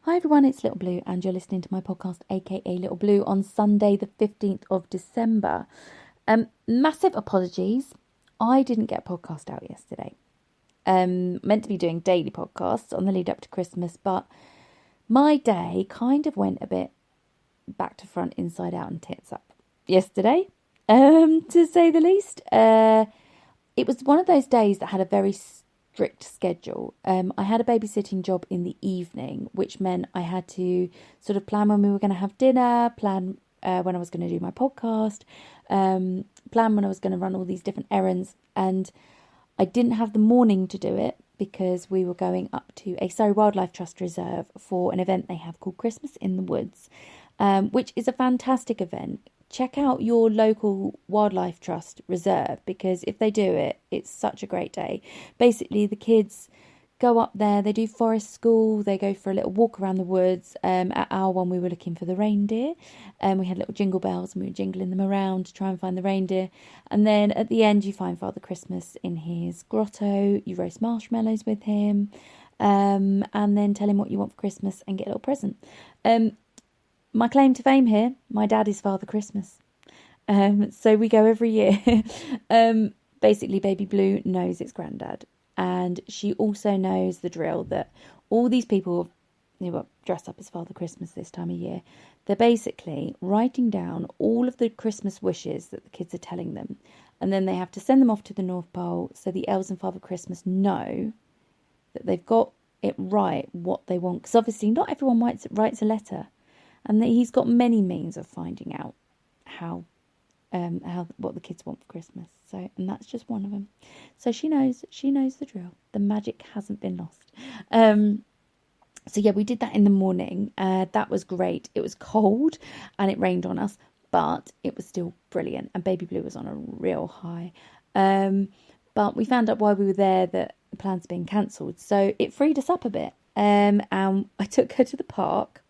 Hi everyone, it's Little Blue and you're listening to my podcast, aka Little Blue, on Sunday the 15th of December. Massive apologies. I didn't get a podcast out yesterday. Meant to be doing daily podcasts on the lead up to Christmas, but my day kind of went a bit back to front, inside out and tits up yesterday, to say the least. It was one of those days that had a very strict schedule. I had a babysitting job in the evening, which meant I had to sort of plan when we were going to have dinner, plan when I was going to do my podcast, plan when I was going to run all these different errands, and I didn't have the morning to do it because we were going up to a Surrey Wildlife Trust reserve for an event they have called Christmas in the Woods, which is a fantastic event. Check out your local wildlife trust reserve, because if they do it, it's such a great day. Basically, the kids go up there, they do forest school, they go for a little walk around the woods. At our one, we were looking for the reindeer, and we had little jingle bells and we were jingling them around to try and find the reindeer. And then at the end, you find Father Christmas in his grotto, you roast marshmallows with him, and then tell him what you want for Christmas and get a little present. My claim to fame here, my dad is Father Christmas. So we go every year. Basically, Baby Blue knows its granddad. And she also knows the drill that all these people who are dressed up as Father Christmas this time of year, they're basically writing down all of the Christmas wishes that the kids are telling them. And then they have to send them off to the North Pole so the elves and Father Christmas know that they've got it right, what they want. Because obviously not everyone writes a letter. And that he's got many means of finding out how what the kids want for Christmas. So, and that's just one of them. So she knows the drill. The magic hasn't been lost. So yeah, we did that in the morning. That was great. It was cold and it rained on us, but it was still brilliant. And Baby Blue was on a real high. But we found out while we were there that the plans had been cancelled. So it freed us up a bit. And I took her to the park.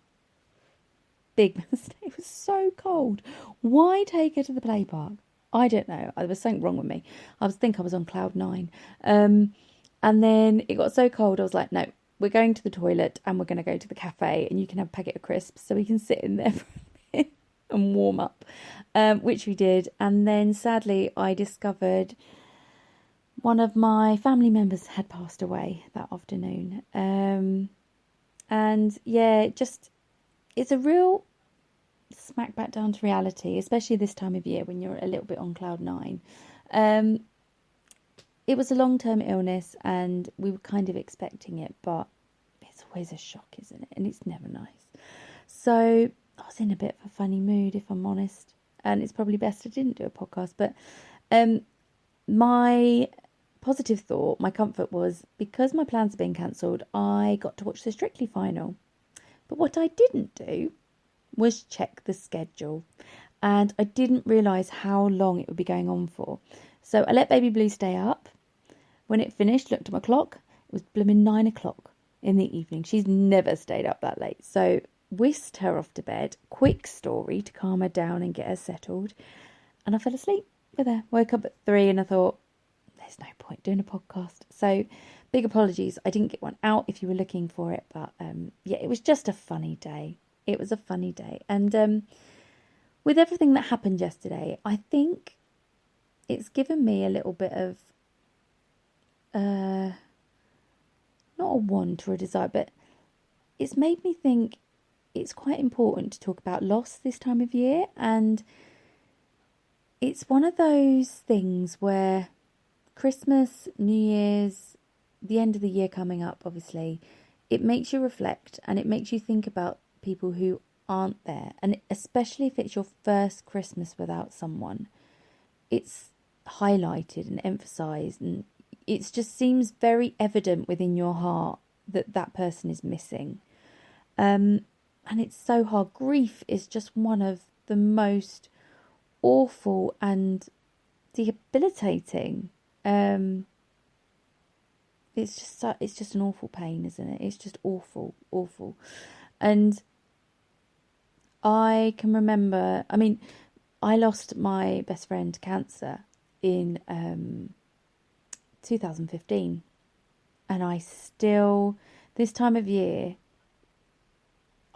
Big mistake. It was so cold. Why take her to the play park? I don't know. There was something wrong with me. I was on cloud 9. And then it got so cold. I was like, no, we're going to the toilet and we're going to go to the cafe and you can have a packet of crisps so we can sit in there for a bit and warm up, which we did. And then sadly, I discovered one of my family members had passed away that afternoon. And yeah, it's a real smack back down to reality, especially this time of year when you're a little bit on cloud 9. It was a long-term illness and we were kind of expecting it, but it's always a shock, isn't it? And it's never nice. So I was in a bit of a funny mood, if I'm honest, and it's probably best I didn't do a podcast. But my positive thought, my comfort was, because my plans had been cancelled, I got to watch the Strictly final. But what I didn't do was check the schedule, and I didn't realise how long it would be going on for. So I let Baby Blue stay up. When it finished, looked at my clock, it was blooming 9 o'clock in the evening. She's never stayed up that late. So whisked her off to bed, quick story to calm her down and get her settled, and I fell asleep with her. Woke up at 3 and I thought, there's no point doing a podcast. So big apologies, I didn't get one out if you were looking for it, but yeah, it was just a funny day. It was a funny day. And with everything that happened yesterday, I think it's given me a little bit of, not a want or a desire, but it's made me think it's quite important to talk about loss this time of year. And it's one of those things where Christmas, New Year's, the end of the year coming up, obviously, it makes you reflect and it makes you think about people who aren't there, and especially if it's your first Christmas without someone, it's highlighted and emphasized, and it just seems very evident within your heart that that person is missing. And it's so hard. Grief is just one of the most awful and debilitating. It's just an awful pain, isn't it? It's just awful. And I can remember, I lost my best friend to cancer in 2015. And I still, this time of year,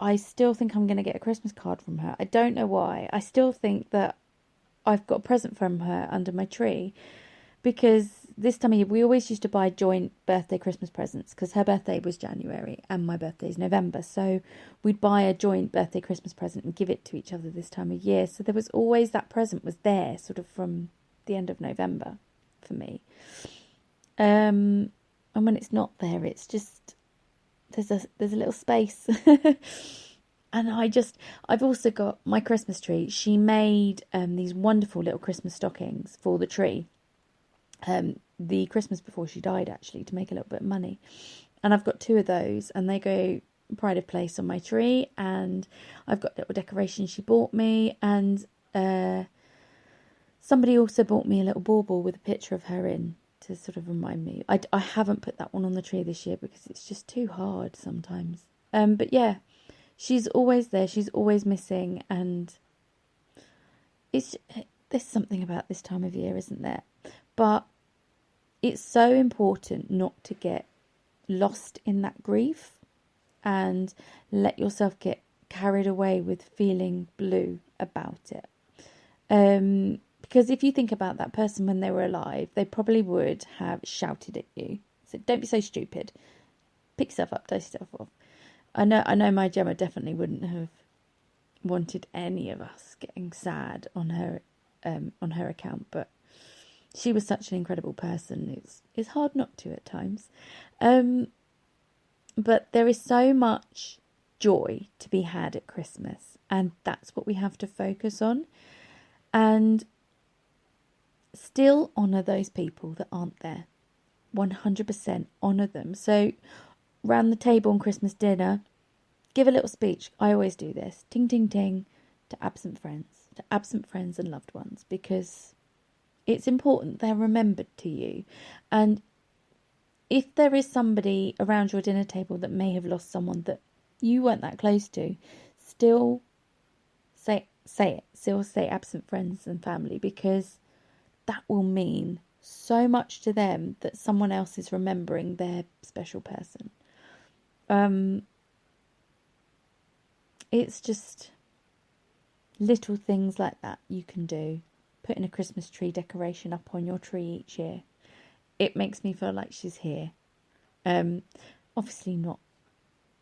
I still think I'm going to get a Christmas card from her. I don't know why. I still think that I've got a present from her under my tree, because this time of year we always used to buy joint birthday Christmas presents, because her birthday was January and my birthday is November, so we'd buy a joint birthday Christmas present and give it to each other this time of year. So there was always that present was there sort of from the end of November for me. And when it's not there, it's just there's a little space. And I've also got my Christmas tree. She made these wonderful little Christmas stockings for the tree. The Christmas before she died, actually, to make a little bit of money. And I've got 2 of those, and they go pride of place on my tree. And I've got little decorations she bought me. And somebody also bought me a little bauble with a picture of her in, to sort of remind me. I haven't put that one on the tree this year because it's just too hard sometimes. But yeah, she's always there. She's always missing. And there's something about this time of year, isn't there? But it's so important not to get lost in that grief and let yourself get carried away with feeling blue about it. Because if you think about that person when they were alive, they probably would have shouted at you. So don't be so stupid. Pick yourself up, dust yourself off. I know my Gemma definitely wouldn't have wanted any of us getting sad on her account, but she was such an incredible person. It's hard not to at times. But there is so much joy to be had at Christmas, and that's what we have to focus on. And still honour those people that aren't there. 100% honour them. So round the table on Christmas dinner, give a little speech. I always do this. Ting, ting, ting, to absent friends and loved ones, because it's important they're remembered to you. And if there is somebody around your dinner table that may have lost someone that you weren't that close to, still say it. Still say absent friends and family, because that will mean so much to them that someone else is remembering their special person. It's just little things like that you can do. Putting a Christmas tree decoration up on your tree each year. It makes me feel like she's here. Obviously not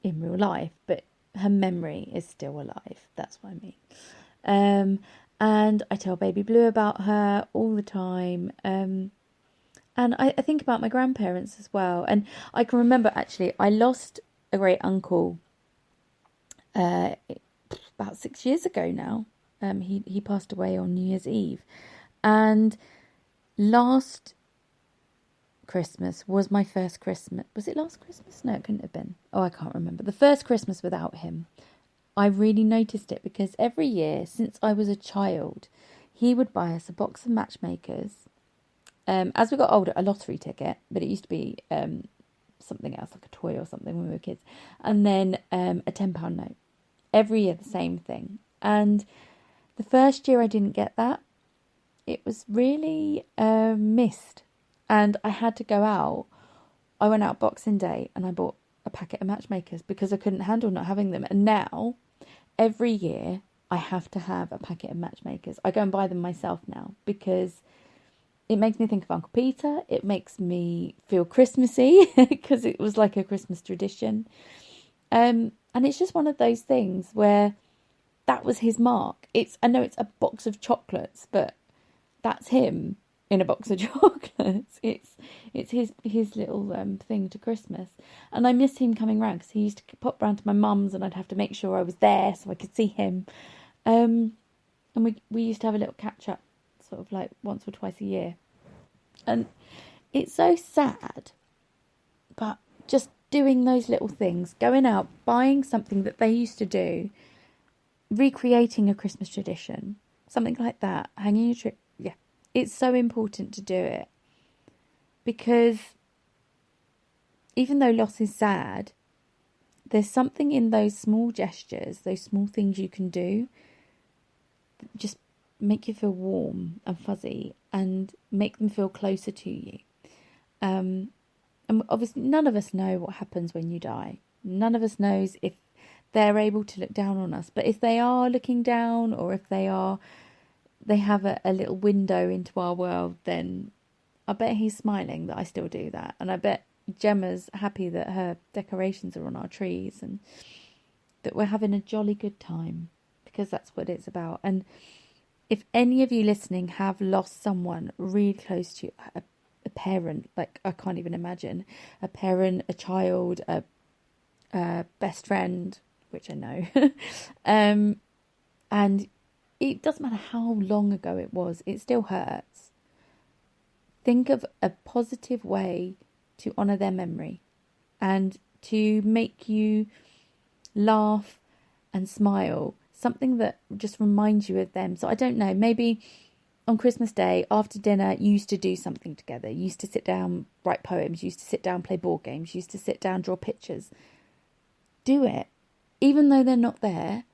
in real life, but her memory is still alive. That's what I mean. And I tell Baby Blue about her all the time. And I think about my grandparents as well. And I can remember, actually, I lost a great uncle about 6 years ago now. He passed away on New Year's Eve. And last Christmas was my first Christmas. Was it last Christmas? No, it couldn't have been. Oh, I can't remember. The first Christmas without him. I really noticed it, because every year since I was a child, he would buy us a box of matchmakers. As we got older, a lottery ticket, but it used to be something else, like a toy or something when we were kids. And then a £10 note. Every year the same thing. And the first year I didn't get that. It was really missed. And I had to go out. I went out Boxing Day and I bought a packet of matchmakers because I couldn't handle not having them. And now, every year, I have to have a packet of matchmakers. I go and buy them myself now because it makes me think of Uncle Peter. It makes me feel Christmassy because it was like a Christmas tradition. And it's just one of those things where that was his mark. I know it's a box of chocolates, but that's him in a box of chocolates. It's his little thing to Christmas. And I miss him coming round, because he used to pop round to my mum's and I'd have to make sure I was there so I could see him. And we used to have a little catch up, sort of like once or twice a year. And it's so sad, but just doing those little things, going out, buying something that they used to do, recreating a Christmas tradition, something like that, hanging a tree. Yeah, it's so important to do it, because even though loss is sad, there's something in those small gestures, those small things you can do that just make you feel warm and fuzzy and make them feel closer to you. And obviously none of us know what happens when you die. None of us knows if they're able to look down on us. But if they are looking down, or if they have a little window into our world, then I bet he's smiling that I still do that. And I bet Gemma's happy that her decorations are on our trees and that we're having a jolly good time, because that's what it's about. And if any of you listening have lost someone really close to you, a parent, like I can't even imagine, a parent, a child, a best friend, which I know, and it doesn't matter how long ago it was, it still hurts. Think of a positive way to honour their memory and to make you laugh and smile. Something that just reminds you of them. So I don't know, maybe on Christmas Day, after dinner, you used to do something together. You used to sit down, write poems. You used to sit down, play board games. You used to sit down, draw pictures. Do it. Even though they're not there,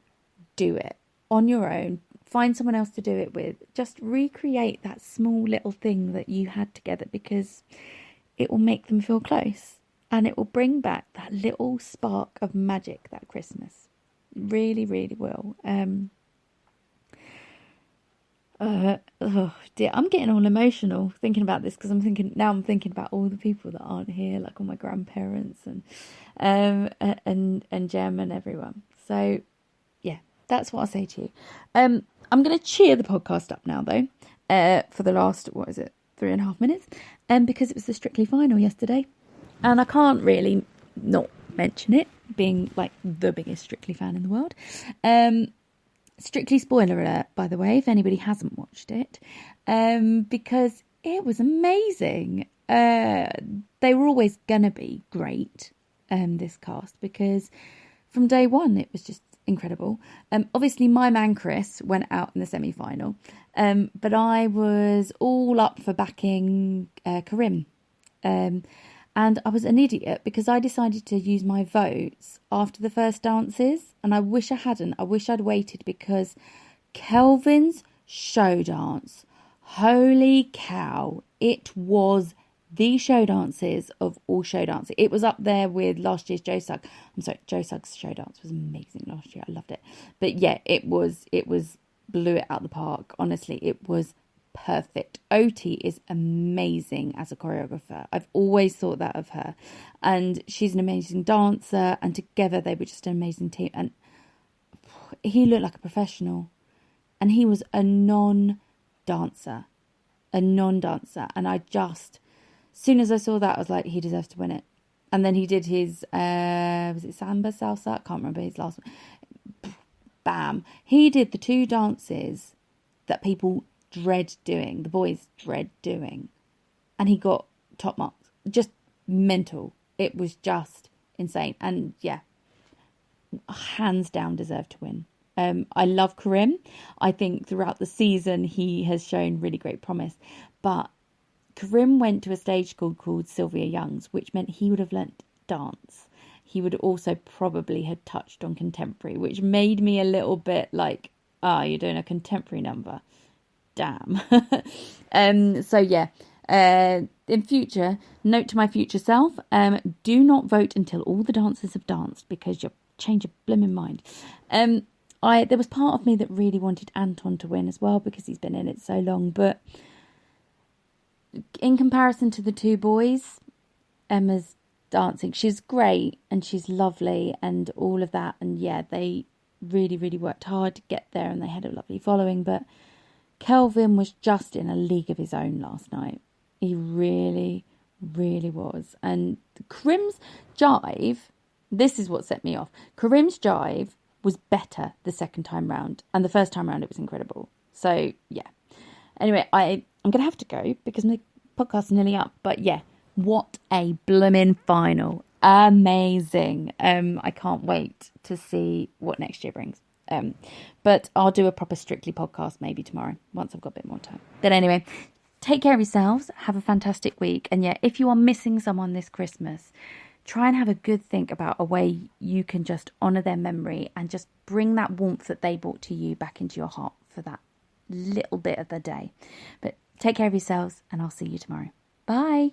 do it on your own. Find someone else to do it with. Just recreate that small little thing that you had together, because it will make them feel close. And it will bring back that little spark of magic that Christmas. Really, really will. Oh dear, I'm getting all emotional thinking about this, because I'm thinking about all the people that aren't here, like all my grandparents and Jem and everyone. So yeah, that's what I'll say to you. I'm going to cheer the podcast up now though, for the last 3.5 minutes, because it was the Strictly final yesterday, and I can't really not mention it, being like the biggest Strictly fan in the world. Strictly spoiler alert, by the way, if anybody hasn't watched it, because it was amazing. They were always gonna be great, this cast, because from day one it was just incredible. Obviously my man Chris went out in the semi-final, but I was all up for backing Karim. And I was an idiot, because I decided to use my votes after the first dances. And I wish I hadn't. I wish I'd waited, because Kelvin's show dance, holy cow, it was the show dances of all show dances. It was up there with last year's Joe Sugg. Joe Sugg's show dance was amazing last year. I loved it. But yeah, it blew it out the park. Honestly, it was perfect. Oti is amazing as a choreographer. I've always thought that of her, and she's an amazing dancer, and together they were just an amazing team. And he looked like a professional, and he was a non-dancer, and I just, as soon as I saw that, I was like, he deserves to win it. And then he did his was it samba, salsa? I can't remember his last one. Bam, he did the two dances that people dread doing, the boys dread doing, and he got top marks. Just mental. It was just insane. And yeah, hands down deserved to win. I love Karim. I think throughout the season he has shown really great promise, but Karim went to a stage school called Sylvia Young's, which meant he would have learnt dance. He would also probably have touched on contemporary, which made me a little bit like, you're doing a contemporary number. Damn. So yeah, in future, note to my future self, do not vote until all the dancers have danced, because you'll change your blimmin' mind. There was part of me that really wanted Anton to win as well, because he's been in it so long, but in comparison to the two boys, Emma's dancing, she's great and she's lovely and all of that, and yeah, they really, really worked hard to get there, and they had a lovely following, but Kelvin was just in a league of his own last night. He really, really was. And Karim's jive, this is what set me off. Karim's jive was better the second time round, and the first time round it was incredible. So yeah. Anyway, I'm going to have to go because my podcast's nearly up. But yeah, what a blooming final. Amazing. I can't wait to see what next year brings. But I'll do a proper Strictly podcast maybe tomorrow once I've got a bit more time. But anyway, take care of yourselves. Have a fantastic week. And yeah, if you are missing someone this Christmas, try and have a good think about a way you can just honour their memory and just bring that warmth that they brought to you back into your heart for that little bit of the day. But take care of yourselves, and I'll see you tomorrow. Bye.